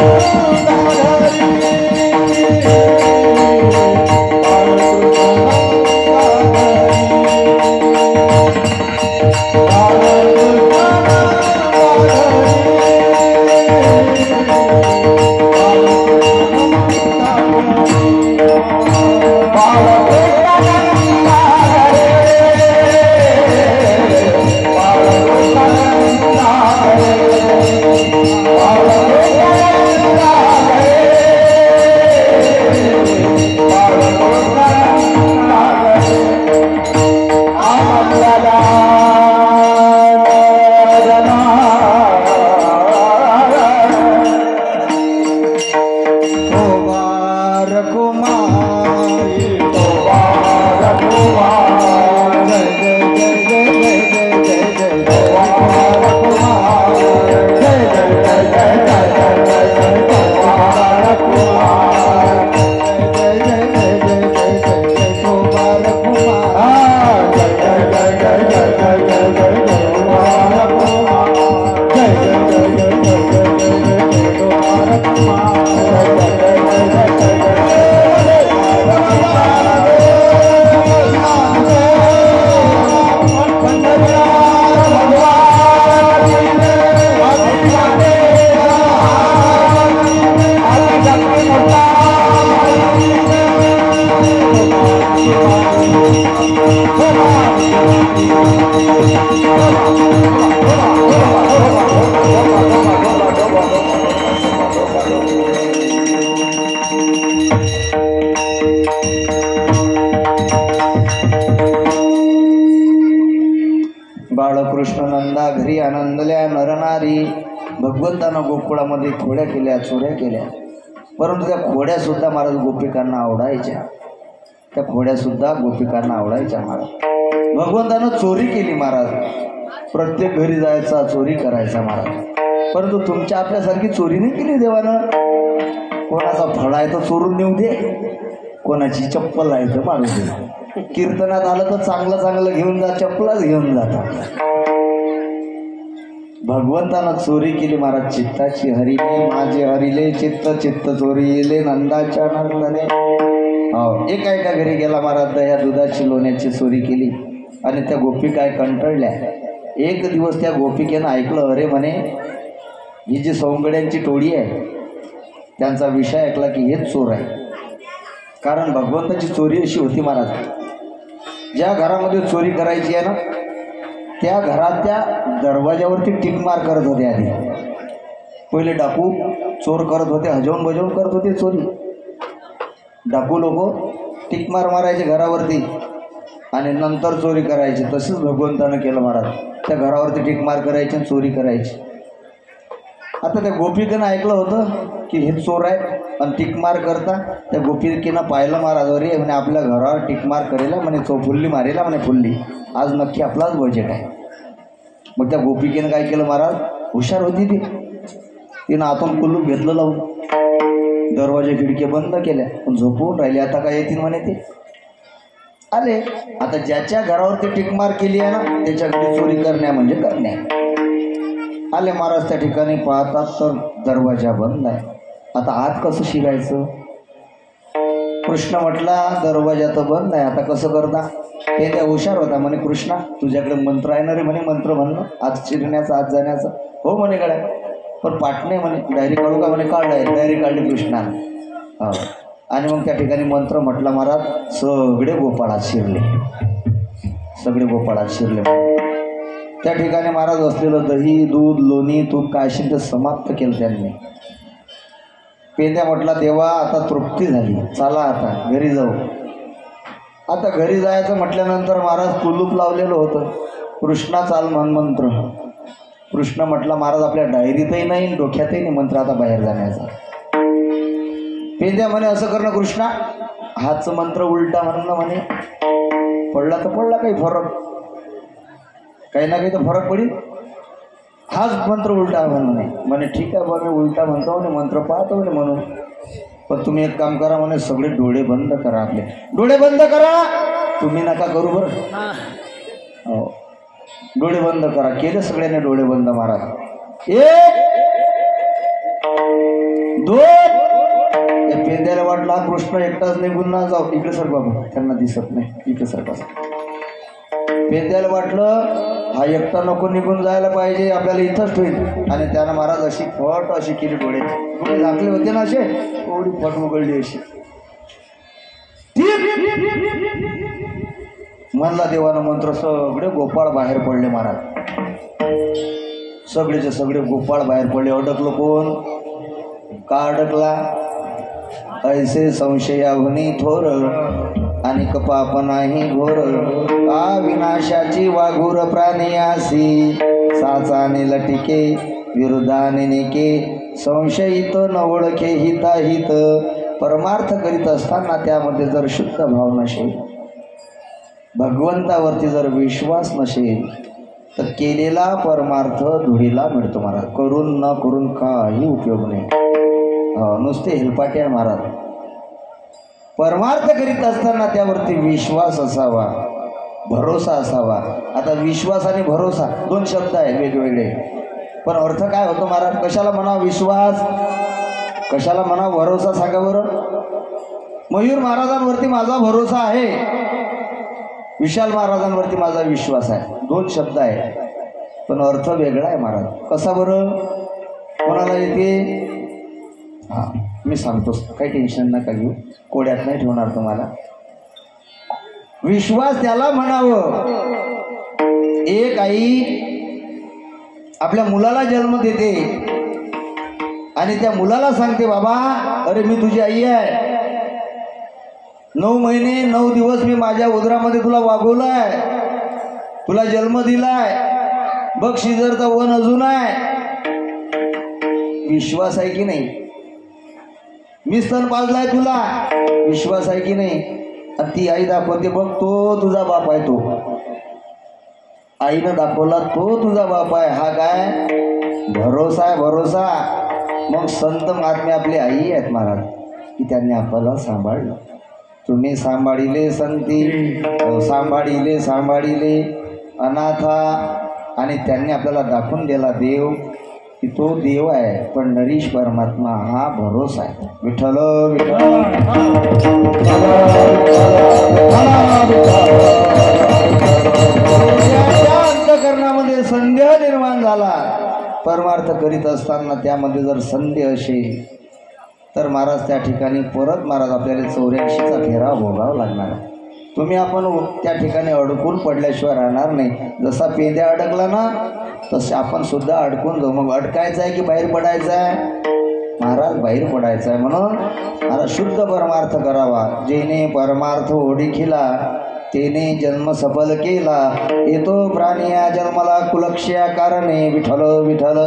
Oh भगवंतानं गोकुळामध्ये खोड्या केल्या, चोऱ्या केल्या, परंतु त्या खोड्यासुद्धा महाराज गोपिकांना आवडायच्या. त्या खोड्यासुद्धा गोपिकांना आवडायच्या महाराज. भगवंतानं चोरी केली महाराज, प्रत्येक घरी जायचा, चोरी करायचा महाराज, परंतु तुमच्या आपल्यासारखी चोरी नाही केली देवानं. कोणाचा फळा आहे तर चोरून नेऊ दे, कोणाची चप्पल आहे तर मारू दे. कीर्तनात आलं तर चांगलं चांगलं घेऊन जा, चप्पलच घेऊन जातात. भगवंतानं चोरी केली महाराज चित्ताची. हरिले माझे हरिले चित्त, चित्त चोरीले नंदाच्या नंदने. हो, एका घरी गेला महाराज, दह्या दुधाची लोण्याची चोरी केली आणि त्या गोपिका कंटाळल्या. एक दिवस त्या गोपिकेनं ऐकलं, अरे म्हणे ही जी सौंगड्यांची टोळी आहे त्यांचा विषय ऐकला की हेच चोर आहे. कारण भगवंताची चोरी अशी होती महाराज, ज्या घरामध्ये चोरी करायची आहे ना त्या घरात त्या दरवाजावरती टिक मार करत होते. आधी पहिले डाकू चोर करत होते, हजवून बजवून करत होते चोरी. डाकू लोक टिक मार मारायचे घरावरती आणि नंतर चोरी करायची. तसंच भगवंतानं केलं महाराज, त्या घरावरती टिक मार करायची आणि चोरी करायची. आता त्या गोपिकेनं ऐकलं होतं की हे चोर आहे आणि टिकमार करता. त्या गोपिकेनं पाहिलं महाराज, अरे म्हणे आपल्या घरावर टिकमार करेला म्हणे, चौफुल्ली मारेला म्हणे, फुल्ली आज नक्की आपलाच बजेट आहे. मग त्या गोपिकेनं काय केलं महाराज, हुशार होती ती, तिनं आतून कुलूप घेतलं लावून, दरवाजे खिडकी बंद केल्या, पण झोपून राहिले. आता काय येतील म्हणे ते आले. आता ज्याच्या घरावर ते टिकमार केली आहे ना त्याच्या घरी चोरी करण्या म्हणजे करण्या. आले महाराज त्या ठिकाणी, पाहतात तर दरवाजा बंद आहे. आता आत कसं शिरायचं? कृष्ण म्हटला दरवाजा तर बंद आहे, आता कसं करता? ते त्या हुशार होता म्हणे, कृष्णा तुझ्याकडे मंत्र आहे ना रे म्हणे, मंत्र म्हणणं आत शिरण्याचं आत जाण्याचं. हो म्हणे गड्या, पण पाठ नाही म्हणे, डायरी काढू का म्हणे? काढ डायरी काढली कृष्णाने. हो, आणि मग त्या ठिकाणी मंत्र म्हटला महाराज, सगळे गोपाळात शिरले, सगळे गोपाळात शिरले. त्या ठिकाणी महाराज असलेलं दही दूध लोणी तूप काय असेल ते समाप्त केलं त्यांनी. पेंद्या म्हटला देवा आता तृप्ती झाली, चला आता घरी जाऊ. आता घरी जायचं म्हटल्यानंतर महाराज कुलूप लावलेलं होतं. कृष्णा चाल म्हण मंत्र. कृष्ण म्हटला महाराज आपल्या डायरीतही नाही डोक्यातही नाही मंत्र आता बाहेर जाण्याचा. पेंद्या म्हणे असं करणं कृष्णा, हाच मंत्र उलटा म्हणणं म्हणे, पडला तर पडला, काही फरक काही ना काही तर फरक पडेल, हाच मंत्र उलटा म्हणे. म्हणे ठीक आहे बा मी उलटा म्हणतो म्हणे, मंत्र पाहतो म्हणे म्हणून, पण तुम्ही एक काम करा म्हणे, सगळे डोळे बंद करा, आपले डोळे बंद करा, तुम्ही नका करू बरं. हो, डोळे बंद करा. केले सगळ्यांनी डोळे बंद महाराज. एक दोन. पेंद्याला वाटला कृष्ण एकटाच निघून ना जाऊ, इकडे सर बाबा त्यांना दिसत नाही, इकडे सर बस. पेंद्याला वाटलं हा एकटा नको निघून जायला पाहिजे, आपल्याला इथंच ठेवील. आणि त्यानं महाराज अशी फट अशी केली, डोळे झाकले होते ना असे, थोडी फट उघडली अशी. म्हणला देवानं मंत्र, सगळे गोपाळ बाहेर पडले महाराज, सगळेचे सगळे गोपाळ बाहेर पडले. अडकलो कोण? का अडकला? ऐसे संशयाहुनी थोर आणि पाप नाही घोर, का विनाशाची वाघूर प्राणियासी, साचाने लटिके विरुद्धाने निके, संशयित न ओळखे हिताहित. परमार्थ करीत असताना त्यामध्ये जर शुद्ध भाव नसेल, भगवंतावरती जर विश्वास नसेल, तर केलेला परमार्थ धुळीला मिळतो महाराज. करून न करून काही उपयोग नाही. नुसते हेलपाटे आहे महाराज. परमार्थ करीत असताना त्यावरती विश्वास असावा, भरोसा असावा. आता विश्वास आणि भरोसा दोन शब्द आहेत वेगवेगळे, पण अर्थ काय होतो महाराज? कशाला म्हणा विश्वास, कशाला म्हणा भरोसा? सांगा बरं. मयूर महाराजांवरती माझा भरोसा आहे, विशाल महाराजांवरती माझा विश्वास आहे, दोन शब्द आहेत, पण अर्थ वेगळा आहे महाराज. कसा बरं? कोणाला येते? हां मी सांगतो, काही टेन्शन नका घेऊ, कोड्यात नाही ठेवणार तुम्हाला. विश्वास त्याला म्हणावं, एक आई आपल्या मुलाला जन्म देते आणि त्या मुलाला सांगते बाबा अरे मी तुझी आई आहे, 9 महिने 9 दिवस मी माझ्या उदरामध्ये तुला वागवलंय, तुला जन्म दिलाय, बघ शिजरचा वन अजून आहे, विश्वास आहे की नाही? मी स्तन पाजलाय तुला, विश्वास आहे की नाही? आणि ती आई दाखवते बघ, तो तुझा बाप आहे. तो आईनं दाखवला तो तुझा बाप आहे. हा काय भरोसा आहे, भरोसा. मग संत महात्मे आपली आई आहेत महाराज, की त्यांनी आपल्याला सांभाळलं. तुम्ही सांभाळिले संती, सांभाळिले अनाथा, आणि त्यांनी आपल्याला दाखवून दिला देव, की तो देव आहे. पण नरीश परमात्मा हा भरोसा आहे. विठ्ठल विठ्ठल अंतःकरणामध्ये संदेह निर्माण झाला. परमार्थ करीत असताना त्यामध्ये जर संदेह असेल तर महाराज त्या ठिकाणी परत महाराज आपल्याला 84चा फेरा भोगावा लागणार आहे. तुम्ही आपण त्या ठिकाणी अडकून पडल्याशिवाय राहणार नाही. जसा पेंद्या अडकला ना तसे आपण सुद्धा अडकून जाऊ. मग अडकायचं आहे की बाहेर पडायचं आहे? महाराज बाहेर पडायचं आहे. म्हणून महाराज शुद्ध परमार्थ करावा. जेने परमार्थ ओळखिला तेने जन्म सफल केला. येतो प्राणी या जन्माला कुलक्ष्या कारणे. विठ्ठल विठ्ठल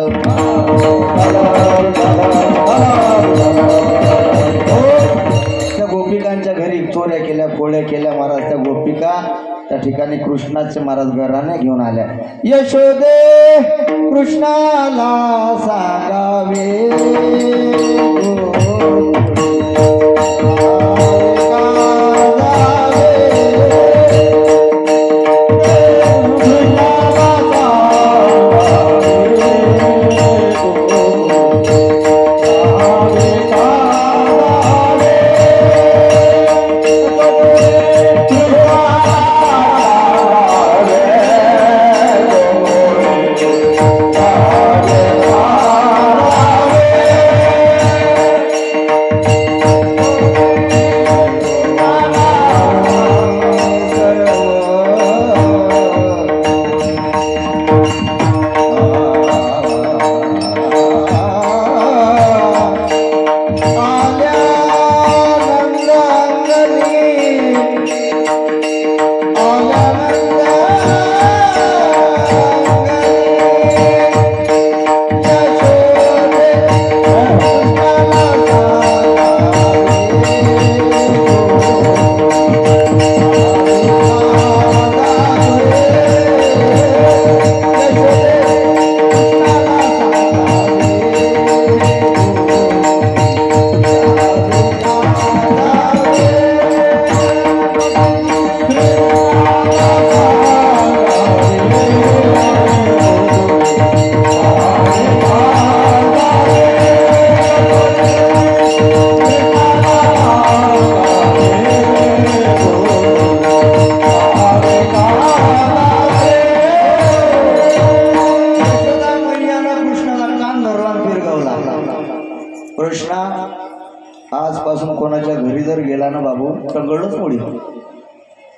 त्या गोपिकांच्या घरी चोऱ्या केल्या, कोळ्या केल्या महाराज. त्या गोपिका त्या ठिकाणी कृष्णाचे महाराज घराने घेऊन आल्या. यशोदे कृष्णाला सांगावे कृष्णा आजपासून कोणाच्या घरी जर गेला ना बाबू टंगळच मोडी.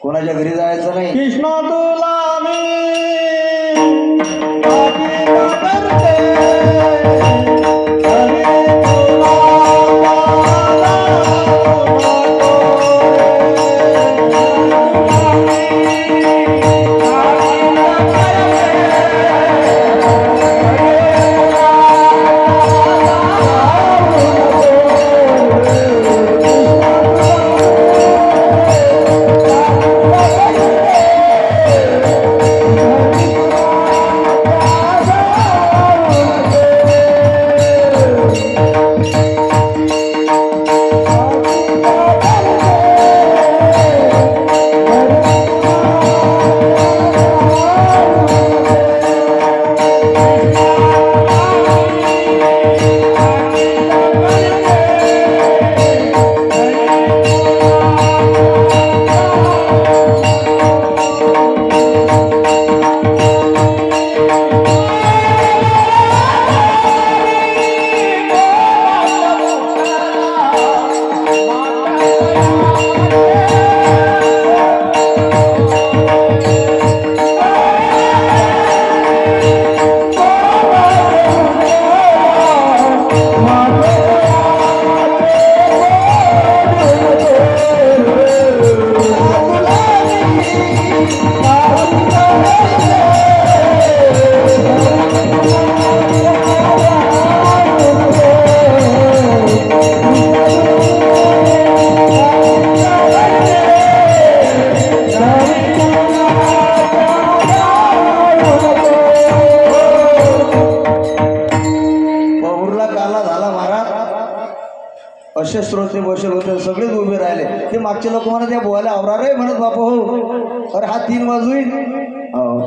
कोणाच्या घरी जायचं नाही. कृष्ण तुला मी असे श्रोते बसेल होते, सगळेच उभे राहिले. ते मागचे लोक म्हणत त्या बोवायला आवरा रे म्हणत बापू हो, अरे हा 3 वाजून. हो,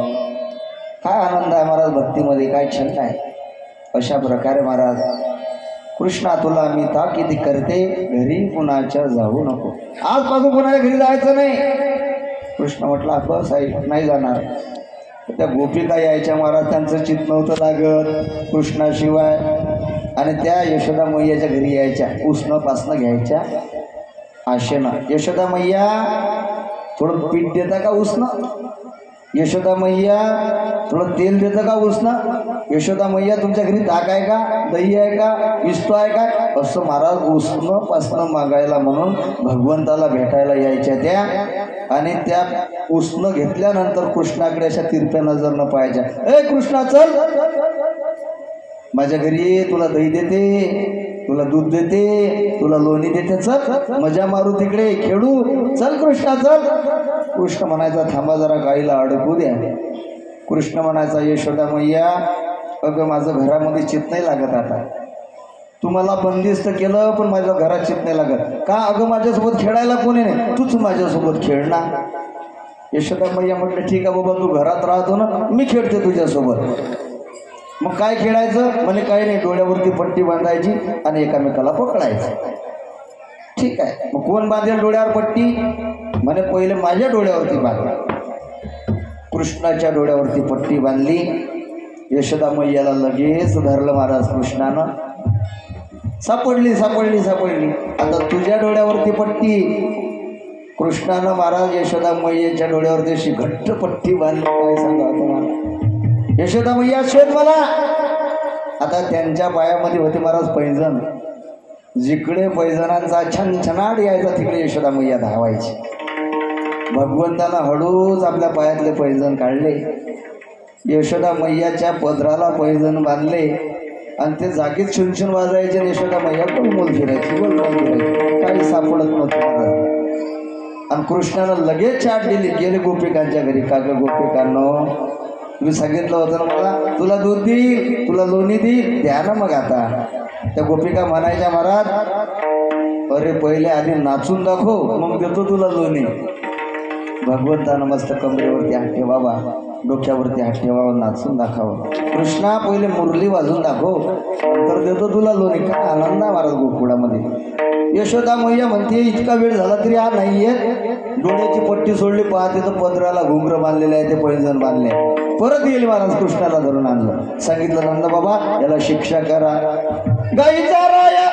काय आनंद आहे महाराज भक्तीमध्ये, काय छंद आहे. अशा प्रकारे महाराज कृष्णा तुला मी ताकीद करते, घरी कुणाच्या जाऊ नको. आजपासून कुणाच्या घरी जायचं नाही. कृष्ण म्हटलं आपण साहेब नाही जाणार. त्या गोपिका यायच्या महाराज, त्यांचं चित्त नव्हतं लागत कृष्णाशिवाय. आणि त्या यशोदा मैयाच्या घरी यायच्या, उष्ण पासनं घ्यायच्या आशेनं. यशोदा मैया थोडं पीठ देता का उष्ण? यशोदा मैया थोडं तेल देतं का उष्ण? यशोदा मैया तुमच्या घरी ताक आहे का, दही आहे का, विस्तो आहे का? असं महाराज उष्ण पासनं मागायला म्हणून भगवंताला भेटायला यायच्या त्या. आणि त्या उष्ण घेतल्यानंतर कृष्णाकडे अशा तिरप्या नजर न पाहायच्या. ए कृष्णा चल माझ्या घरी ये, तुला दही देते, तुला दूध देते, तुला लोणी देते, चल मजा मारू तिकडे, खेळू, चल कृष्णा चल. कृष्ण म्हणायचा थांबा जरा, गाईला अडकू द्या. कृष्ण म्हणायचा यशोदा मैया अगं माझं घरामध्ये चित्त नाही लागत आता. तुम्हाला बंदिस्त केलं पण माझ्या घरात चित्त नाही लागत का? अगं माझ्यासोबत खेळायला कोणी नाही, तूच माझ्यासोबत खेळ ना. यशोदा मैया म्हटलं ठीक आहे बाबा, तू घरात राहतो ना, मी खेळते तुझ्यासोबत. मग काय खेळायचं म्हणे? काही नाही, डोळ्यावरती पट्टी बांधायची आणि एकामेकाला पकडायचं. ठीक आहे, मग कोण बांधेल डोळ्यावर पट्टी? म्हणे पहिले माझ्या डोळ्यावरती बांधला. कृष्णाच्या डोळ्यावरती पट्टी बांधली. यशोदा मैयाला लगेच धरलं महाराज कृष्णानं. सापडली सापडली सापडली. आता तुझ्या डोळ्यावरती पट्टी. कृष्णानं महाराज यशोदा मैयाच्या डोळ्यावरती अशी घट्ट पट्टी बांधली. काय सांगा तुम्हाला, यशोदा मैया शोध मला. आता त्यांच्या पायामध्ये होते महाराज पैंजण. जिकडे पैजणांचा छनछनाट यायचा तिकडे यशोदा मैया धावायची. भगवंतानं हळूच आपल्या पायातले पैंजण काढले, यशोदा मैयाच्या पदराला पैंजण बांधले आणि ते जागीच छुनछुन वाजायचे. यशोदा मैया गोलमोल फिरायची, गोलमोल फिरायची, काही सापडत नव्हतं. आणि कृष्णानं लगेच चाट दिली, गेले गोपिकांच्या घरी. का ग गोपिकांनो, तुम्ही सांगितलं होतं ना मला तुला दूध देईल, तुला लोणी देईल, द्या ना मग. आता त्या गोपिका म्हणायच्या महाराज अरे पहिले आधी नाचून दाखव, मग देतो तुला लोणी. भगवंतानं मस्त कमरेवरती हात ठेवावा, डोक्यावरती हात ठेवावा, नाचून दाखवावं. कृष्णा पहिले मुरली वाजून दाखव, नंतर देतो तुला लोणी. काय आनंद आहे महाराज गोकुळामध्ये. यशोदा मैया म्हणते इतका वेळ झाला तरी हा नाही येत. डोळ्याची पट्टी सोडली, पाहते तर पदराला घुंगर बांधलेले आहे, ते पैंजण बांधले. परत येईल महाराज कृष्णाला धरून आणलं. सांगितलं नंद बाबा याला शिक्षा करा. गाईचा राया